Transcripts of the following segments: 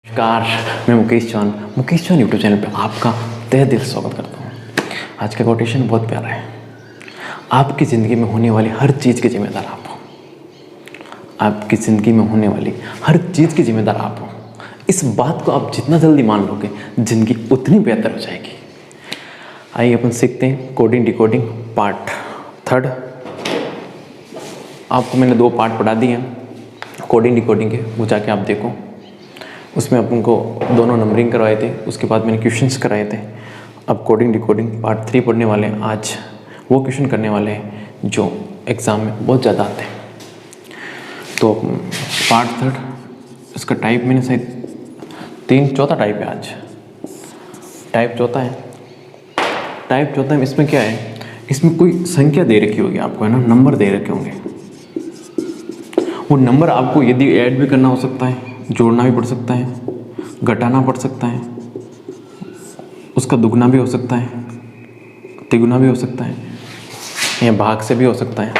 नमस्कार, मैं Mukesh Chauhan YouTube channel पे आपका तहे दिल से स्वागत करता हूँ। आज का कोटेशन बहुत प्यारा है। आपकी ज़िंदगी में होने वाली हर चीज़ के जिम्मेदार आप हो। आपकी ज़िंदगी में होने वाली हर चीज़ की जिम्मेदार आप हो। इस बात को आप जितना जल्दी मान लोगे, ज़िंदगी उतनी बेहतर हो जाएगी। आइए अपन सीखते हैं कोडिंग डिकोडिंग पार्ट 3। आपको मैंने 2 पार्ट पढ़ा दिए हैं कोडिंग डिकोडिंग के, वो जाके आप देखो। उसमें अपन को दोनों नंबरिंग करवाए थे, उसके बाद मैंने क्वेश्चंस कराए थे। अब कोडिंग डिकोडिंग पार्ट 3 पढ़ने वाले हैं। आज वो क्वेश्चन करने वाले हैं जो एग्ज़ाम में बहुत ज़्यादा आते हैं। तो पार्ट 3 इसका टाइप मैंने शायद चौथा टाइप है। आज टाइप चौथा है। इसमें क्या है, इसमें कोई संख्या दे रखी होगी आपको, है ना, नंबर दे रखे होंगे। वो नंबर आपको यदि ऐड भी करना हो सकता है, जोड़ना भी पड़ सकता है, घटाना पड़ सकता है, उसका दुगना भी हो सकता है, तिगुना भी हो सकता है, या भाग से भी हो सकता है।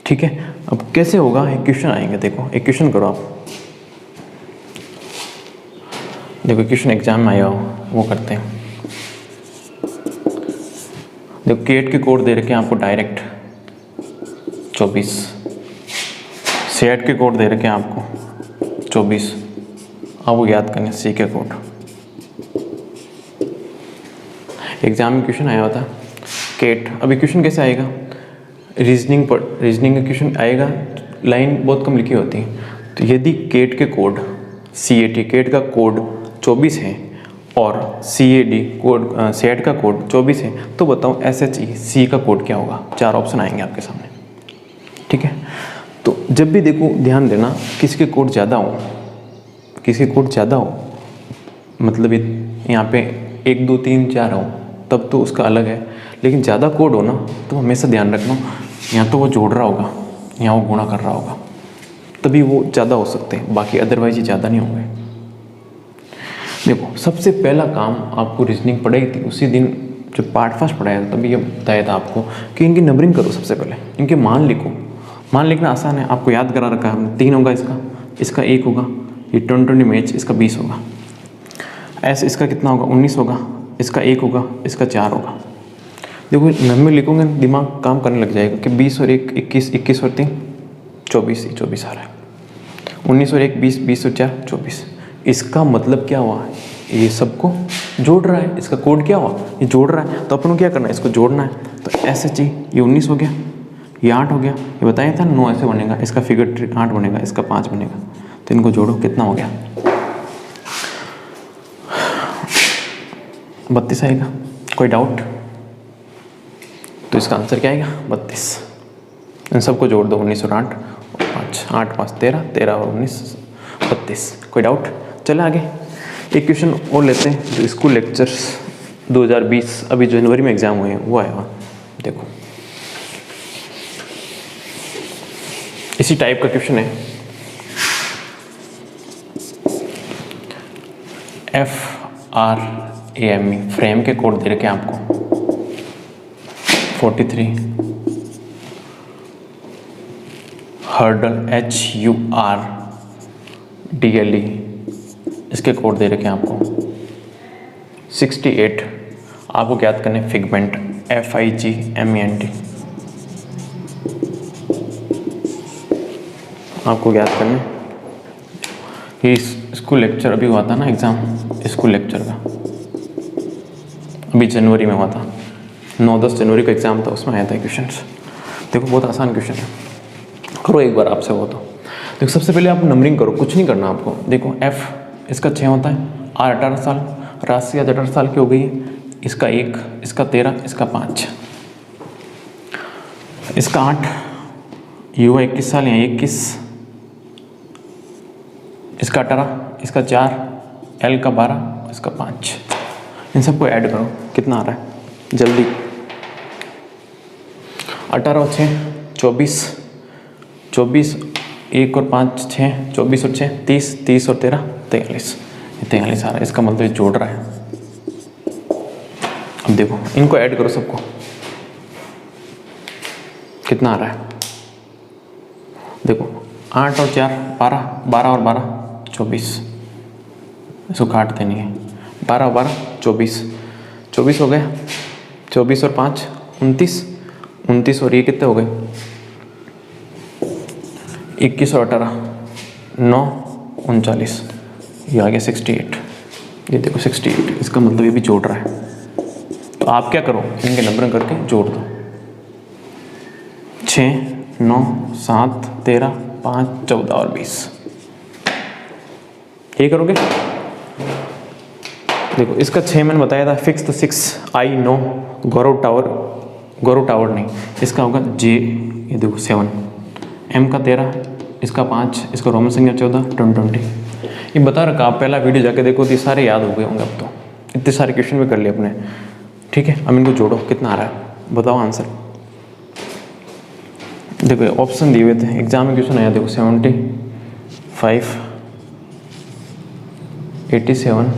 ठीक है, अब कैसे होगा, एक क्वेश्चन आएंगे। देखो, एक क्वेश्चन करो आप। देखो क्वेश्चन एग्जाम में आया हो, वो करते हैं। देखो केट के कोड दे रखे हैं आपको डायरेक्ट 24, सेट के कोड दे रखे हैं आपको 24। अब वो याद करने सी के कोड। एग्जाम में क्वेश्चन आया होता केट। अभी क्वेश्चन कैसे आएगा, रीजनिंग का क्वेश्चन आएगा, लाइन बहुत कम लिखी होती है। तो यदि केट के कोड CAT केट का कोड 24 है और CAD कोड सेट का कोड 24 है, तो बताओ SHE का कोड क्या होगा। 4 ऑप्शन आएंगे आपके सामने। ठीक है, तो जब भी देखो ध्यान देना, किसके कोड ज़्यादा हो, मतलब यहाँ पे 1 2 3 4 हो तब तो उसका अलग है, लेकिन ज़्यादा कोड हो ना तो हमेशा ध्यान रखना, यहाँ तो वो जोड़ रहा होगा, यहाँ वो गुणा कर रहा होगा, तभी वो ज़्यादा हो सकते हैं, बाकी अदरवाइज ये ज़्यादा नहीं होंगे। देखो सबसे पहला काम आपको रीजनिंग पढ़ाई थी उसी दिन जब पार्ट फर्स्ट पढ़ाया था, तभी ये बताया था आपको कि इनकी नंबरिंग करो। सबसे पहले इनके मान लिखो। मान लिखना आसान है, आपको याद करा रखा है हमने। 3 होगा इसका 1 होगा, ये 20 में इसका 20 होगा। ऐसे इसका कितना होगा, 19 होगा, इसका 1 होगा, इसका 4 होगा। देखो नंबर लिखोगे दिमाग काम करने लग जाएगा कि 20 और 1 21, 21 और 3 24, 24 आ रहा है। 19 और 1 20, 20 और 4 24। इसका मतलब क्या हुआ, ये सबको जोड़ रहा है। इसका कोड क्या हुआ, ये जोड़ रहा है। तो अपन को क्या करना है, इसको जोड़ना है। तो SHE ये 19 हो गया, ये 8 हो गया, ये बताया था 9 ऐसे बनेगा, इसका फिगर 8 बनेगा, इसका 5 बनेगा। तो इनको जोड़ो, कितना हो गया, 32 आएगा। कोई डाउट? तो इसका आंसर क्या आएगा, 32। इन सबको जोड़ दो, 19 और 8 और 5, 8 5 13, 13 और 19 32। कोई डाउट? चले आगे। एक क्वेश्चन और लेते हैं जो स्कूल लेक्चर्स 2020 अभी जनवरी में एग्जाम हुए हैं वो आया। देखो इसी टाइप का क्वेश्चन है। FRAME फ्रेम के कोड दे रखे हैं आपको 43। हर्डल HURDLE इसके कोड दे रखे हैं आपको 68। आपको ज्ञात करने फिगमेंट FIGMENT आपको ज्ञात करने। ये स्कूल लेक्चर अभी हुआ था ना एग्ज़ाम, स्कूल लेक्चर का अभी जनवरी में हुआ था, 9-10 जनवरी का एग्ज़ाम था, उसमें आया था क्वेश्चन। देखो बहुत आसान क्वेश्चन है, करो एक बार आपसे वो। तो देखो सबसे पहले आप नंबरिंग करो, कुछ नहीं करना आपको। देखो F इसका 6 होता है, R 18 साल, राशि आज 18 साल की हो गई है, इसका 1, इसका 13, इसका 5, इसका 8, युवा 21 साल, यहाँ 21, इसका 18, इसका 4, L का 12, इसका 5। इन सबको ऐड करो, कितना आ रहा है जल्दी। 18 और 6 24, 24 1 और 5 6, 24 और 6 30, 30 और 13 43, 43 आ रहा है। इसका मतलब ये जोड़ रहा है। अब देखो इनको ऐड करो सबको, कितना आ रहा है। देखो 8 और 4 12, 12 और 12 24, इसको काटते नहीं है। 12 12 24, 24 हो गया। 24 और 5 29, 29 और ये कितने हो गए? 21 और 18 9 39, ये आ गया 68। ये देखो 68, इसका मतलब ये भी जोड़ रहा है। तो आप क्या करो, इनके नंबर करके जोड़ दो। 6 9 7 13 5 14 और 20, ये करोगे। देखो इसका 6 मैंने बताया था फिक्स, तो 6 आई नो, गौरव टावर नहीं, इसका होगा जे, ये देखो 7, एम का 13, इसका 5, इसका रोमन संख्या 14 20। ये बता रखा, आप पहला वीडियो जाके देखो तो ये सारे याद हो गए होंगे अब तो, इतने सारे क्वेश्चन भी कर लिए अपने। ठीक है, अब इनको जोड़ो, कितना आ रहा है बताओ आंसर। देखो ऑप्शन दिए हुए थे, एग्जाम में क्वेश्चन आया, देखो 75 87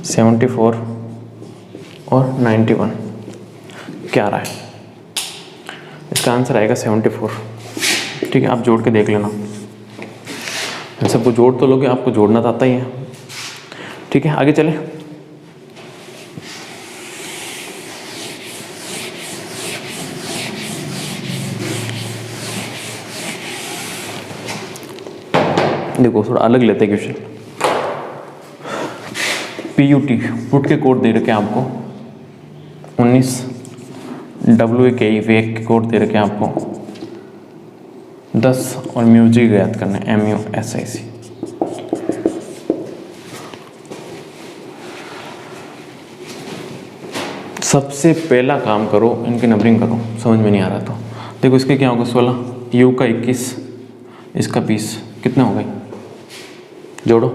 74 और 91, क्या आ रहा है? इसका आंसर आएगा 74। ठीक है, आप जोड़ के देख लेना, सबको जोड़ तो लोगे, आपको जोड़ना तो आता ही है। ठीक है, आगे चले। देखो थोड़ा अलग लेते हैं क्वेश्चन। PUT पुट के कोड दे रखे हैं आपको 19, WAKE वेक के कोड दे रखे हैं आपको 10 और म्यूजिक याद करना है MUSIC। सबसे पहला काम करो, इनकी नंबरिंग करो, समझ में नहीं आ रहा तो देखो इसके क्या होगा 16, U का 21, इसका 20, कितना हो गए जोड़ो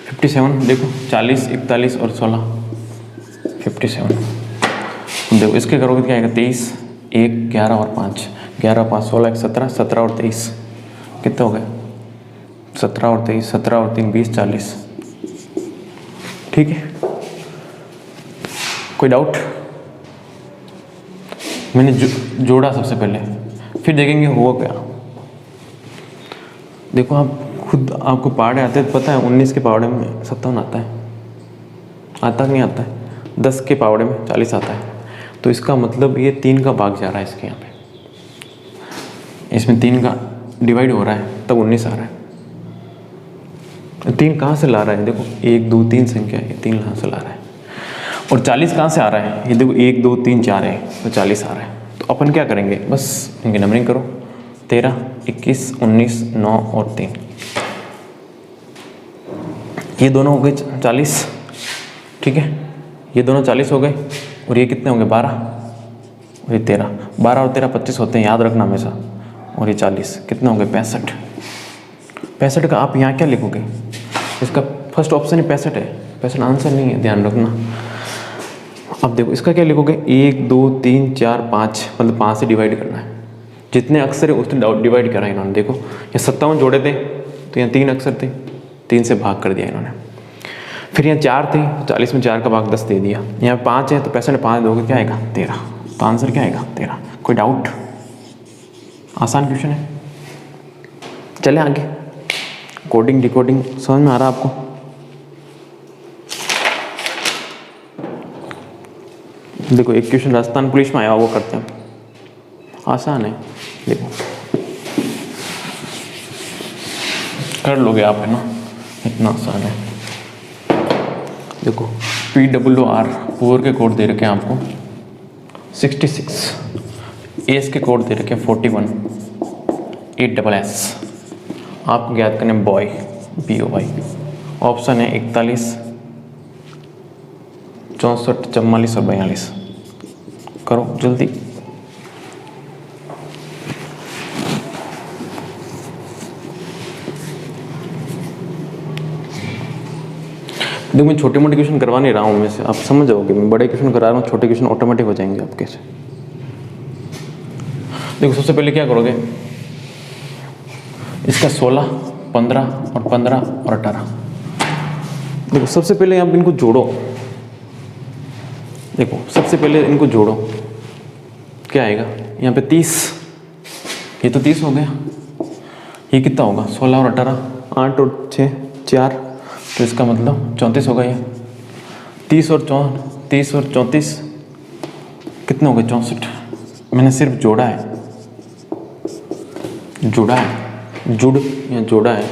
57। देखो 40 41 और 16 57। देखो इसके करोगे क्या आएगा 23 1 11 और 5, 11 5 16 1 17, 17 और 23 कितने हो गए 17 और 23, 17 और 3 20 40। ठीक है, कोई डाउट? मैंने जोड़ा सबसे पहले, फिर देखेंगे हुआ क्या। देखो आप खुद, आपको पहाड़े आते हैं पता है, 19 के पहाड़े में 57 आता है, आता नहीं आता है, 10 के पहाड़े में 40 आता है। तो इसका मतलब ये 3 का भाग जा रहा है इसके यहाँ पे, इसमें 3 का डिवाइड हो रहा है तब 19 आ रहा है। 3 कहाँ से ला रहा है? देखो 1 2 3 संख्या है, 3 कहाँ से ला रहा है। और 40 कहाँ से आ रहा है? ये देखो 1 2 3 4 है, तो 40 आ रहा है। तो अपन क्या करेंगे, बस इनकी नंबरिंग करो 13 21 19 9 और 3, ये दोनों हो गए 40। ठीक है, ये दोनों 40 हो गए, और ये कितने होंगे 12 और ये 13, 12 और 13 25 होते हैं, याद रखना हमेशा। और ये 40 कितने होंगे 65। 65 का आप यहाँ क्या लिखोगे, इसका फर्स्ट ऑप्शन ही 65 है, 65 आंसर नहीं है, ध्यान रखना। अब देखो इसका क्या लिखोगे 1 2 3 4 5, मतलब 5 से डिवाइड करना है, जितने अक्षर है उसने डिवाइड करा इन्होंने। देखो ये 57 जोड़े थे तो यहाँ 3 अक्षर थे, 3 से भाग कर दिया इन्होंने। फिर यहाँ 4 थे, 40 में 4 का भाग 10 दे दिया। यहाँ 5 है तो 65 में 5 दोगे क्या आएगा 13, तो आंसर क्या आएगा 13। कोई डाउट? आसान क्वेश्चन है। चले आगे, कोडिंग डिकोडिंग समझ में आ रहा आपको? देखो एक क्वेश्चन राजस्थान पुलिस में आया, वो करते हैं, आसान है, देखो कर लोगे आप, है ना, इतना आसान है। देखो PWR पुअर के कोड दे रखे हैं आपको 66, एस के कोड दे रखे हैं 41, 8SS, आप ज्ञात करें बॉय BOY। ऑप्शन है 41 64 44 और 42, करो जल्दी। देखो मैं छोटे मोटे क्वेश्चन करवा नहीं रहा हूँ, मैं से आप समझ जाओगे, मैं बड़े क्वेश्चन करा रहा हूँ, छोटे क्वेश्चन ऑटोमेटिक हो जाएंगे आपके से। देखो सबसे पहले क्या करोगे, इसका 16 15 और 15 और 18। देखो सबसे पहले आप इनको जोड़ो, देखो सबसे पहले इनको जोड़ो, क्या आएगा यहाँ पे 30, ये तो 30 हो गया, ये कितना होगा 16 और 18 8 और 6 4, तो इसका मतलब 34 होगा। ये 30 और 34 कितने हो गए? 64। मैंने सिर्फ जोड़ा है, जुड़ा है, जुड़ या जोड़ा है,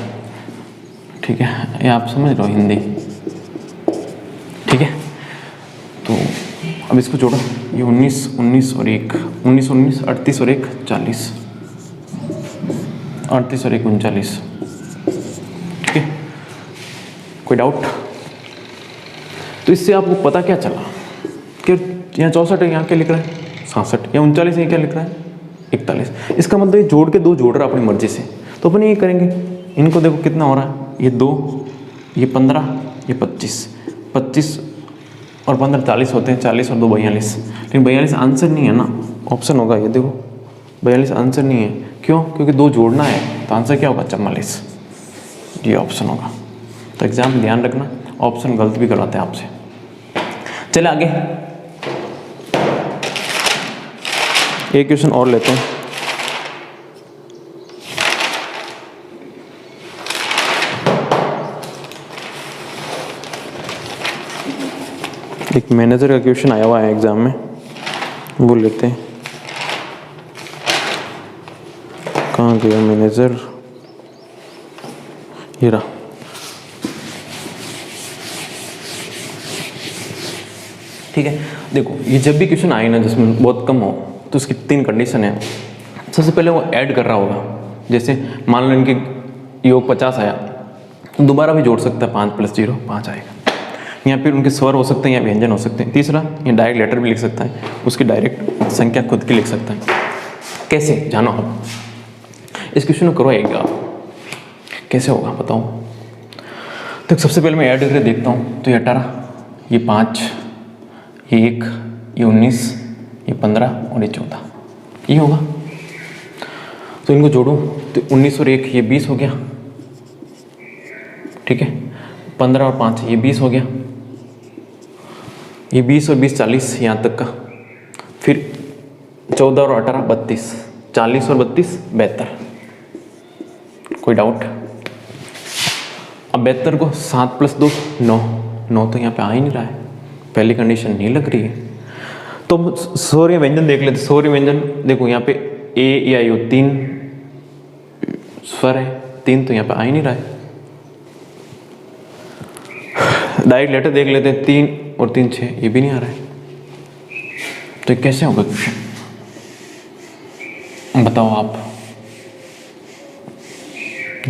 ठीक है, ये आप समझ लो हिंदी, ठीक है। तो अब इसको जोड़ो, ये 19 और 1 19 38 और 1 40, 38 और 1 39, ठीक है। कोई डाउट? तो इससे आपको पता क्या चला कि यहाँ 64 है, यहाँ क्या लिख रहा है 67, या 39 है, क्या लिख रहा है 41। इसका मतलब ये जोड़ के 2 जोड़ रहा है अपनी मर्जी से। तो अपन ये करेंगे, इनको देखो कितना हो रहा है, ये 2, ये 15, ये 25 और 15 40 होते हैं, 40 और 2 42। लेकिन 42 आंसर नहीं है ना, ऑप्शन होगा ये, देखो 42 आंसर नहीं है। क्यों? क्योंकि 2 जोड़ना है, तो आंसर क्या होगा 44, ये ऑप्शन होगा। तो एग्जाम में ध्यान रखना, ऑप्शन गलत भी करवाते हैं आपसे। चले आगे, एक क्वेश्चन और लेते हैं। एक मैनेजर का क्वेश्चन आया हुआ है एग्जाम में, वो लेते हैं। कहाँ गया मैनेजर? ये रहा। ठीक है, देखो ये जब भी क्वेश्चन आए ना जिसमें बहुत कम हो, तो उसकी 3 कंडीशन है। सबसे पहले वो ऐड कर रहा होगा, जैसे मान लो इनके योग 50 आया, तो दोबारा भी जोड़ सकता है, 5 + 0 5 आएगा। या फिर उनके स्वर हो सकते हैं या व्यंजन हो सकते हैं। तीसरा, ये डायरेक्ट लेटर भी लिख सकता है, उसकी डायरेक्ट संख्या खुद की लिख सकता है। कैसे जानो आप, इस क्वेश्चन को करो एक आप, कैसे होगा बताओ। तो सबसे पहले मैं ऐड करके देखता हूँ, तो ये 18, ये 5, ये 1, ये 19, ये 15 और ये 14, ये होगा। तो इनको जोड़ूं तो 19 और 1 ये 20 हो गया, ठीक है। 15 और 5 ये 20 हो गया, ये 20 और 20 40 यहाँ तक का। फिर 14 और 18 32, 40 और 32 72। कोई डाउट? अब 72 को 7 + 2 9, 9 तो यहाँ पे आ ही नहीं रहा है, पहली कंडीशन नहीं लग रही है। तो सौर्य व्यंजन देख लेते। सौर्य व्यंजन देखो यहाँ पे ए या यू 3 स्वर है, 3 तो यहाँ पे आ ही नहीं रहा है। डायरेक्ट लेटर देख लेते हैं, 3 और 3 6, ये भी नहीं आ रहा है। तो ये कैसे होगा क्वेश्चन बताओ आप।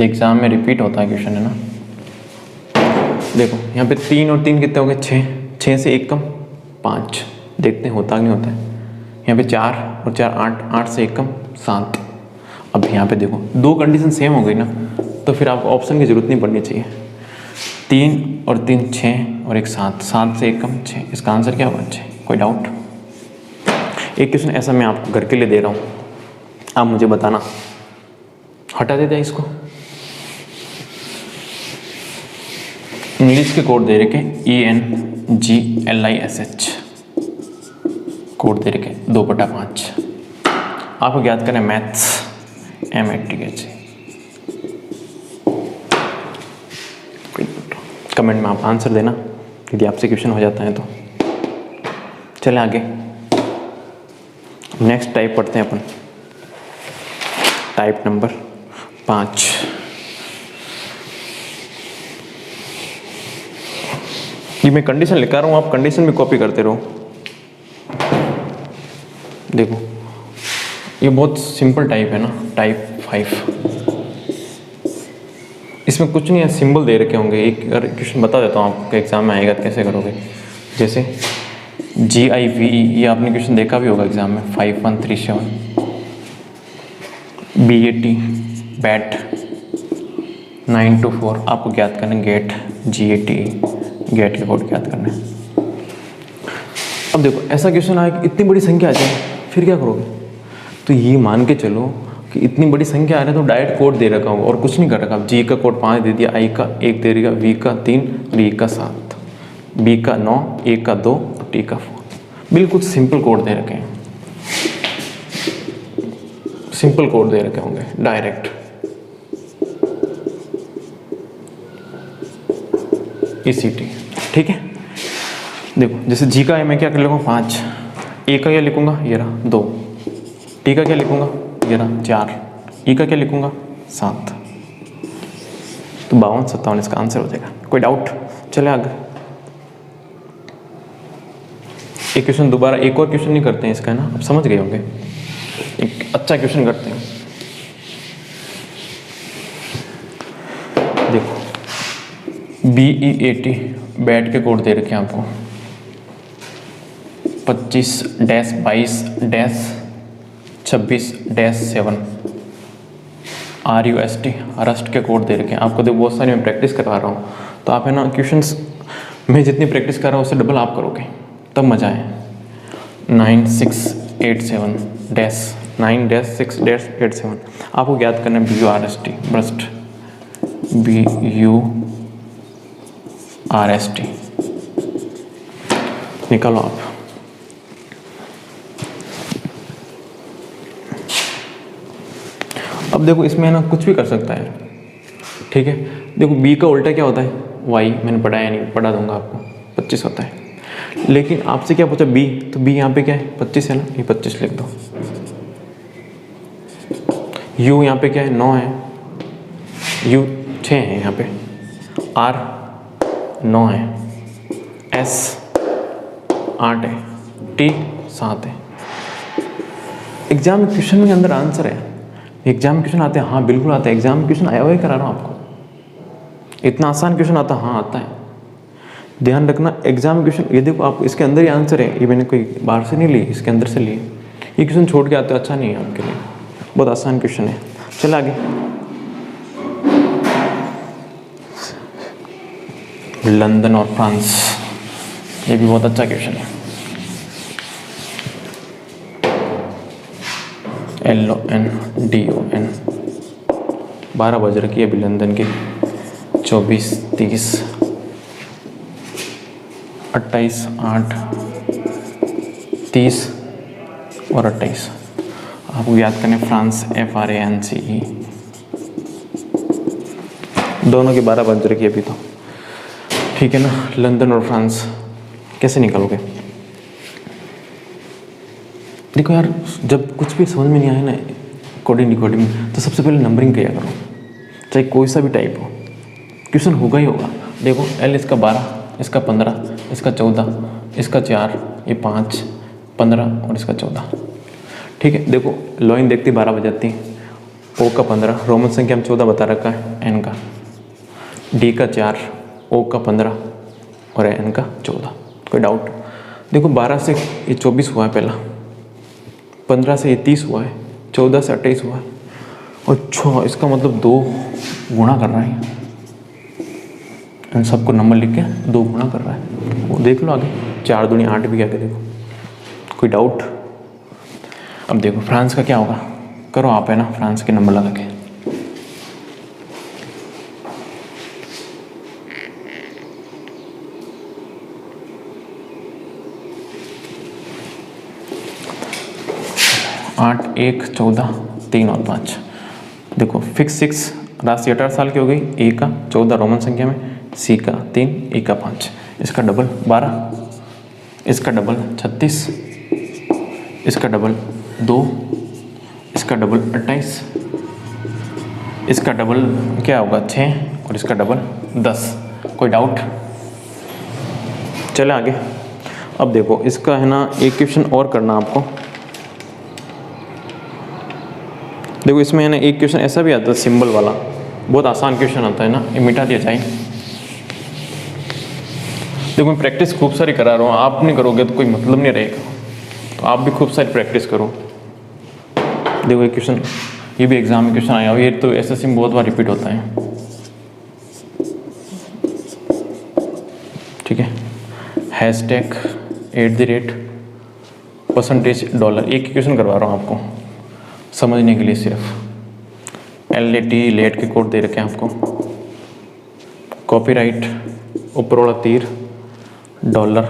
एग्जाम में रिपीट होता है क्वेश्चन, है ना। देखो यहाँ पे 3 और 3 कितने हो गए 6, 6 से 1 कम 5, देखते हैं होता नहीं होता है। यहाँ पे 4 और 4 8, 8 से 1 कम 7। अब यहाँ पे देखो 2 कंडीशन सेम हो गई ना, तो फिर आपको ऑप्शन की जरूरत नहीं पड़नी चाहिए। 3 और 3 6 और 1 7, 7 से 1 कम 6, इसका आंसर क्या होगा 6। कोई डाउट? एक क्वेश्चन ऐसा मैं आपको घर के लिए दे रहा हूँ, आप मुझे बताना। हटा देते हैं इसको। इंग्लिश के कोड दे रखे ENGLISH, कोड दे रखे 2/5। आपको ज्ञात करना है मैथ्स MATH। कमेंट में आप आंसर देना यदि आपसे क्वेश्चन हो जाता है तो। चले आगे, नेक्स्ट टाइप पढ़ते हैं अपन, टाइप नंबर 5। ये मैं कंडीशन लिखा रहा हूँ, आप कंडीशन भी कॉपी करते रहो। देखो ये बहुत सिंपल टाइप है ना, टाइप 5। इसमें कुछ नहीं है, सिंबल दे रखे होंगे। एक अगर क्वेश्चन बता देता हूँ आपके एग्जाम में आएगा तो कैसे करोगे। जैसे GIVE, ये आपने क्वेश्चन देखा भी होगा एग्जाम में, 5137। BAT बैट 924, आपको ज्ञात करना है गेट GATE, गेट के कोड ज्ञात करना है। अब देखो ऐसा क्वेश्चन आया कि इतनी बड़ी संख्या आ जाए, फिर क्या करोगे। तो ये मान के चलो कि इतनी बड़ी संख्या आ रही है, तो डायरेक्ट कोड दे रखा होगा और कुछ नहीं कर रखा। G का कोड 5 दे दिया, I का 1 दे दिया, V का 3 और E का 7, B का 9, A का 2 और T का 4। बिल्कुल सिंपल कोड दे रखे हैं, सिंपल कोड दे रखे होंगे डायरेक्ट। ECT। ठीक है, देखो जैसे जी का मैं क्या कर लूँगा 5, ए का क्या लिखूँगा ये रहा 2, टी का क्या लिखूँगा ये रहा 4, ई का क्या लिखूँगा 7। तो 52 57 इसका आंसर हो जाएगा। कोई डाउट? चले आगे। एक क्वेश्चन दोबारा, एक और क्वेश्चन नहीं करते हैं इसका, है ना, अब समझ गए होंगे। एक अच्छा क्वेश्चन करते हैं। देखो BEAT बैट के कोड दे रखे हैं आपको 25-22-26-7। RUST रस्ट के कोड दे रखे हैं आपको। देखो बहुत सारी मैं प्रैक्टिस करवा रहा हूँ, तो आप है ना क्वेश्चंस में जितनी प्रैक्टिस कर रहा हूँ उससे डबल आप करोगे तब मज़ा है। 9687-9-6-87 आपको याद करना है। BURST ब्रस्ट, BURST निकालो आप। अब देखो इसमें ना कुछ भी कर सकता है, ठीक है। देखो B का उल्टा क्या होता है Y, मैंने पढ़ाया नहीं, पढ़ा दूंगा आपको, 25 होता है। लेकिन आपसे क्या पूछा B, तो B यहाँ पे क्या है 25 है ना, ये 25 लिख दो। U यहाँ पे क्या है 9 है, U 6 है यहाँ पे, R 9 है, S 8 है, T 7 है। एग्जाम क्वेश्चन के अंदर आंसर है। एग्जाम क्वेश्चन आते हैं, हाँ बिल्कुल आता है। एग्जाम क्वेश्चन आया हुआ ही करा रहा हूँ आपको। इतना आसान क्वेश्चन आता है, हाँ आता है। ध्यान रखना एग्जाम क्वेश्चन, ये देखो आप इसके अंदर ही आंसर है, ये मैंने कोई बाहर से नहीं ली, इसके अंदर से लिए। ये क्वेश्चन छोड़ के आते हो अच्छा नहीं है आपके लिए, बहुत आसान क्वेश्चन है। चल आगे। लंदन और फ्रांस, ये भी बहुत अच्छा क्वेश्चन है। LONDON 12 बज रखी है अभी लंदन के, 24, 30, 28, 8, 30 और 28। आपको याद करने फ्रांस FRANCE, दोनों की 12 बज रखी है अभी तो, ठीक है ना। लंदन और फ्रांस कैसे निकालोगे? देखो यार, जब कुछ भी समझ में नहीं आया ना कोडिंग डिकोडिंग, तो सबसे पहले नंबरिंग किया करो, चाहे कोई सा भी टाइप हो, क्वेश्चन होगा ही होगा। देखो L इसका 12, इसका 15, इसका 14, इसका 4, ये 5, 15 और इसका 14, ठीक है। देखो लॉइन देखती 12 बज जाती, O का 15, रोमन संख्या में 14 बता रखा है, N का, D का 4, O का 15 और N का 14। कोई डाउट? देखो 12 से ये 24 हुआ है पहला, 15 से ये 30 हुआ है, 14 से 28 हुआ है। अच्छा, इसका मतलब 2 गुणा कर रहा है, इन सबको नंबर लिख के 2 गुणा कर रहा है। वो देख लो आगे, 4 दूनी 8 भी आगे देखो। कोई डाउट? अब देखो फ्रांस का क्या होगा, करो आप, है ना, फ्रांस के नंबर लगा के। आठ, 1, 14, 3 और 5। देखो फिक्स 6 राशि 18 साल की हो गई। ए का 14 रोमन संख्या में, सी का 3, ई का 5, इसका डबल 12, इसका डबल 36, इसका डबल 2, इसका डबल 28, इसका डबल क्या होगा 6 और इसका डबल 10। कोई डाउट? चले आगे। अब देखो इसका है ना एक क्वेश्चन और करना आपको। देखो इसमें है ना एक क्वेश्चन ऐसा भी आता है सिंबल वाला, बहुत आसान क्वेश्चन आता है ना, ये मिटा दिया जाए। देखो मैं प्रैक्टिस खूब सारी करा रहा हूँ, आप नहीं करोगे तो कोई मतलब नहीं रहेगा, तो आप भी खूब सारी प्रैक्टिस करो। देखो ये क्वेश्चन, ये भी एग्जाम में क्वेश्चन आया हो, ये तो SSC में बहुत बार रिपीट होता है, ठीक है। #@% एक क्वेश्चन करवा रहा हूँ आपको समझने के लिए सिर्फ। LAT लेट के कोड दे रखे हैं आपको। कॉपीराइट, ऊपर वाला तीर, डॉलर,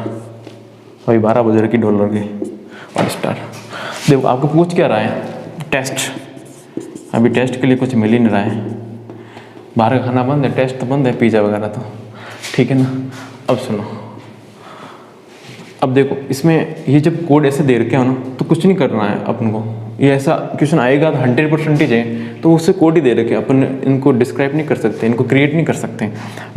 अभी 12 बज रही डॉलर के, और स्टार। देखो आपको पूछ क्या रहा है, टेस्ट। अभी टेस्ट के लिए कुछ मिल ही नहीं रहा है, बाहर का खाना बंद है, टेस्ट तो बंद है, पिज़्ज़ा वगैरह तो। ठीक है ना। अब सुनो, अब देखो इसमें ये जब कोड ऐसे दे रखे हो ना तो कुछ नहीं करना है अपन को। ये ऐसा क्वेश्चन आएगा तो 100% है तो उससे कोड ही दे रखे, अपन इनको डिस्क्राइब नहीं कर सकते, इनको क्रिएट नहीं कर सकते।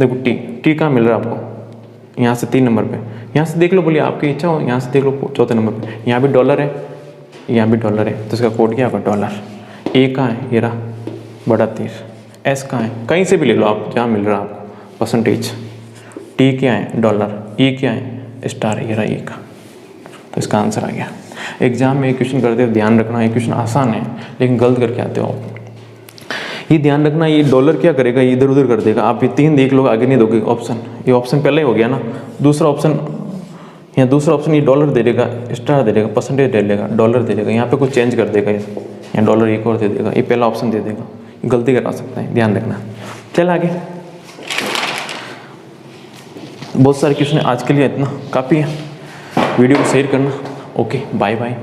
देखो टी कहाँ मिल रहा है आपको, यहाँ से 3 नंबर पे, यहाँ से देख लो, बोलिए आपकी इच्छा हो, यहाँ से देख लो 4थे नंबर पे, यहाँ भी डॉलर है, यहाँ भी डॉलर है, तो इसका कोड क्या होगा डॉलर। ए कहाँ है, ये रहा बड़ा तीर। एस कहाँ है, कहीं से भी ले लो आप जहाँ मिल रहा है आपको परसेंटेज। टी क्या है डॉलर, ई क्या है स्टार, ये रहा ई का, तो इसका आंसर आ गया। एग्जाम में एक क्वेश्चन करते हो ध्यान रखना, ये क्वेश्चन आसान है लेकिन गलत करके आते हो आप। ये ध्यान रखना, ये डॉलर क्या करेगा, ये इधर उधर कर देगा। आप ये 3 देख लो, आगे नहीं दोगे ऑप्शन, ये ऑप्शन पहले ही हो गया ना। दूसरा ऑप्शन, यहाँ दूसरा ऑप्शन ये डॉलर दे देगा, स्टार दे देगा, परसेंटेज दे देगा, डॉलर दे देगा, यहाँ पे कुछ चेंज कर देगा, यहाँ डॉलर एक और दे देगा, ये पहला ऑप्शन दे देगा, गलती करा सकता है, ध्यान रखना। चल आगे, बहुत सारे क्वेश्चन आज के लिए इतना काफ़ी है। वीडियो को शेयर करना। Okay bye bye.